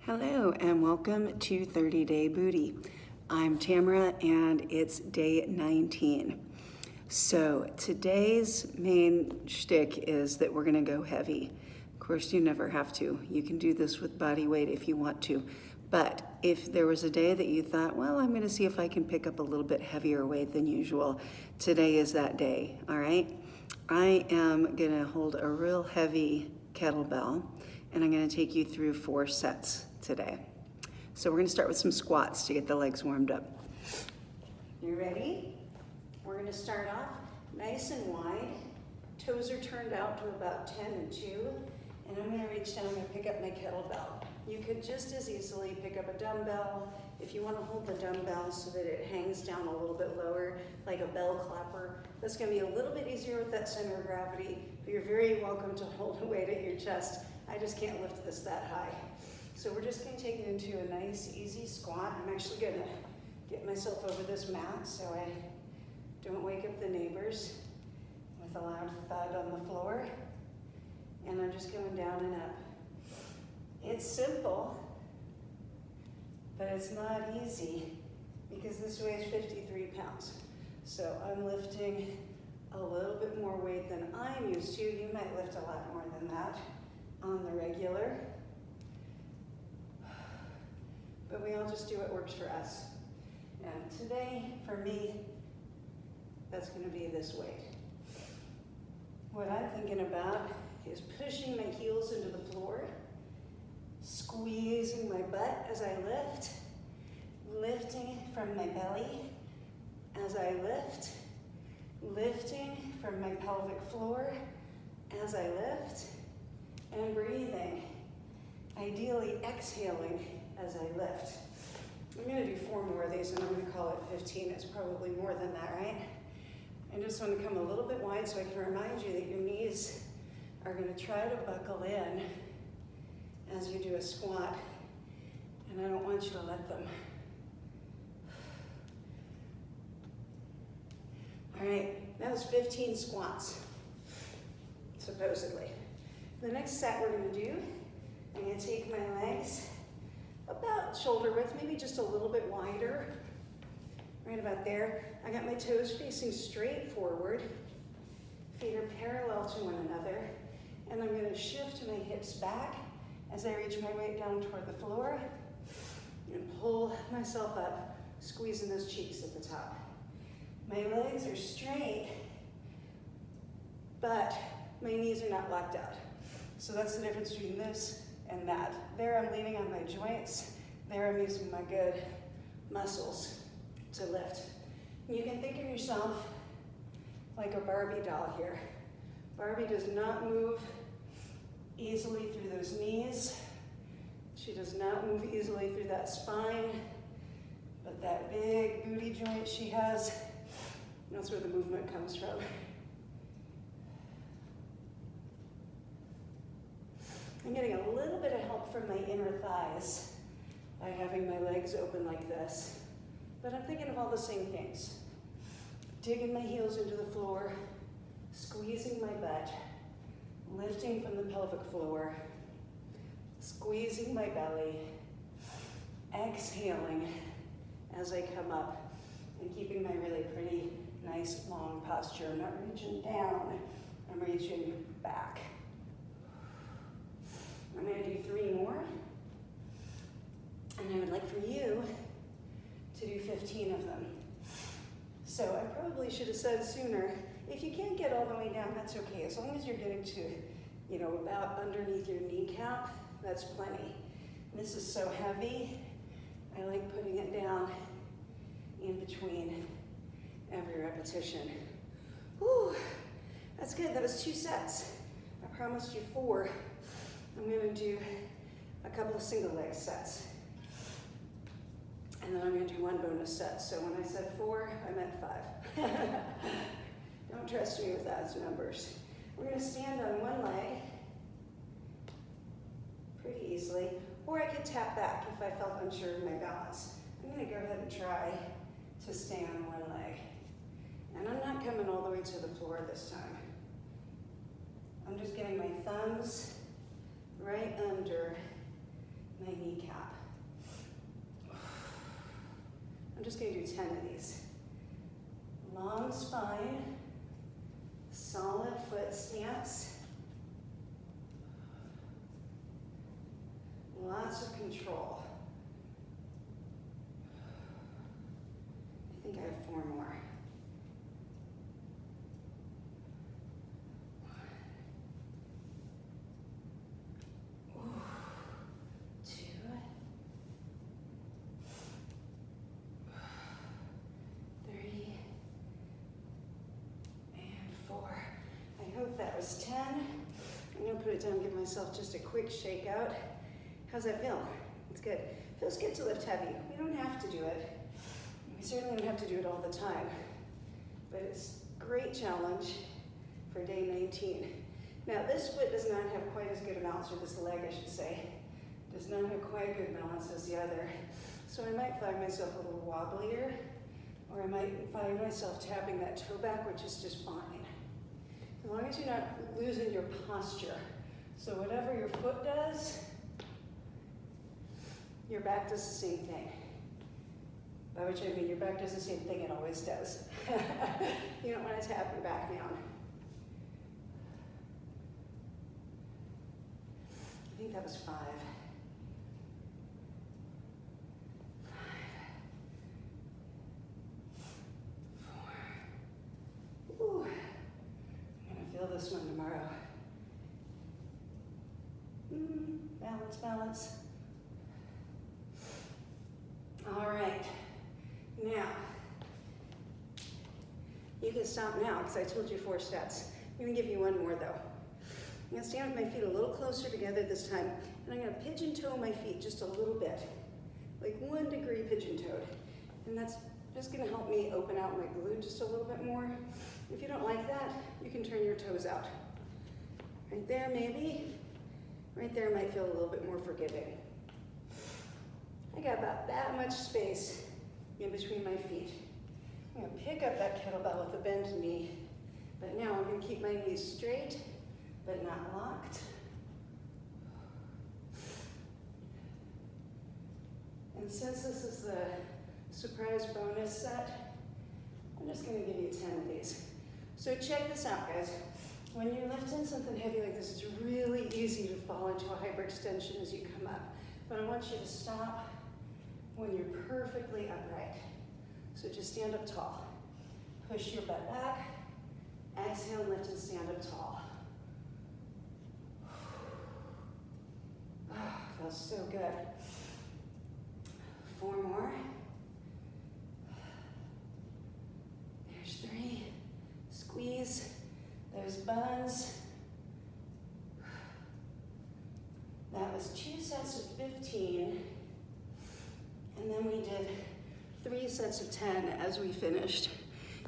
Hello and welcome to 30 Day Booty. I'm Tamara and it's day 19. So today's main shtick is that we're gonna go heavy. Of course, you never have to. You can do this with body weight if you want to. But if there was a day that you thought, well, I'm gonna see if I can pick up a little bit heavier weight than usual, today is that day, all right? I am gonna hold a real heavy kettlebell and I'm gonna take you through 4 sets today. So we're gonna start with some squats to get the legs warmed up. You ready? We're gonna start off nice and wide. Toes are turned out to about 10 and 2. And I'm gonna reach down and pick up my kettlebell. You could just as easily pick up a dumbbell. If you wanna hold the dumbbell so that it hangs down a little bit lower, like a bell clapper, that's gonna be a little bit easier with that center of gravity, but you're very welcome to hold a weight at your chest. I just can't lift this that high. So we're just gonna take it into a nice, easy squat. I'm actually gonna get myself over this mat so I don't wake up the neighbors with a loud thud on the floor. And I'm just going down and up. It's simple, but it's not easy because this weighs 53 pounds. So I'm lifting a little bit more weight than I'm used to. You might lift a lot more than that on the regular. But we all just do what works for us. And today, for me, that's gonna be this weight. What I'm thinking about is pushing my heels into the floor, squeezing my butt as I lift, lifting from my belly as I lift, lifting from my pelvic floor as I lift, and breathing, ideally exhaling as I lift. I'm gonna do 4 more of these and I'm gonna call it 15. It's probably more than that, right? I just want to come a little bit wide so I can remind you that your knees are going to try to buckle in as you do a squat, and I don't want you to let them. All right, that was 15 squats, supposedly. The next set we're going to do, I'm going to take my legs about shoulder width, maybe just a little bit wider, right about there. I got my toes facing straight forward. Feet are parallel to one another. And I'm gonna shift my hips back as I reach my weight down toward the floor and pull myself up, squeezing those cheeks at the top. My legs are straight, but my knees are not locked out. So that's the difference between this and that. There I'm leaning on my joints. There I'm using my good muscles to lift. You can think of yourself like a Barbie doll here. Barbie does not move easily through those knees. She does not move easily through that spine, but that big booty joint she has, that's where the movement comes from. I'm getting a little bit of help from my inner thighs by having my legs open like this. But I'm thinking of all the same things. Digging my heels into the floor, squeezing my butt, lifting from the pelvic floor, squeezing my belly, exhaling as I come up, and keeping my really pretty, nice, long posture. I'm not reaching down, I'm reaching back. I'm gonna do 3 more, and I would like for you to do 15 of them. So I probably should have said sooner, if you can't get all the way down, that's okay. As long as you're getting to, about underneath your kneecap, that's plenty. This is so heavy, I like putting it down in between every repetition. Whew, that's good, that was 2 sets. I promised you 4. I'm gonna do a couple of single leg sets. And then I'm gonna do 1 bonus set. So when I said 4, I meant 5. Don't trust me with those numbers. We're gonna stand on one leg pretty easily, or I could tap back if I felt unsure of my balance. I'm gonna go ahead and try to stay on one leg. And I'm not coming all the way to the floor this time. I'm just getting my thumbs right under my kneecap. just gonna do 10 of these. Long spine, solid foot stance. Lots of control. I think I have 4 more. 1, 2, 3, and 4. I hope that was 10. I'm gonna put it down and give myself just a quick shake out. How's that feel? It's good. Feels good to lift heavy. We don't have to do it. We certainly don't have to do it all the time. But it's a great challenge for day 19. Now this foot does not have quite as good a balance, or this leg I should say, does not have quite a good balance as the other. So I might find myself a little wobblier, or I might find myself tapping that toe back, which is just fine. As long as you're not losing your posture. So whatever your foot does, your back does the same thing. By which I mean your back does the same thing it always does. You don't want to tap your back down. I think that was 5. 5, 4. Ooh. I'm gonna feel this one tomorrow. Balance, balance. All right, now, you can stop now because I told you 4 sets. I'm gonna give you 1 more though. I'm gonna stand with my feet a little closer together this time, and I'm gonna pigeon toe my feet just a little bit, like 1 degree pigeon toed. And that's just gonna help me open out my glute just a little bit more. If you don't like that, you can turn your toes out. Right there maybe, right there might feel a little bit more forgiving. I got about that much space in between my feet. I'm gonna pick up that kettlebell with a bent knee, but now I'm gonna keep my knees straight, but not locked. And since this is the surprise bonus set, I'm just gonna give you 10 of these. So check this out, guys. When you're lifting something heavy like this, it's really easy to fall into a hyperextension as you come up. But I want you to stop when you're perfectly upright. So just stand up tall. Push your butt back. Exhale, lift and stand up tall. Oh, feels so good. 4 more. There's 3. Squeeze. There's buns. That was 2 sets of 15. And then we did 3 sets of 10 as we finished.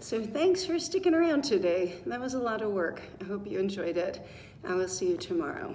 So thanks for sticking around today. That was a lot of work. I hope you enjoyed it. I will see you tomorrow.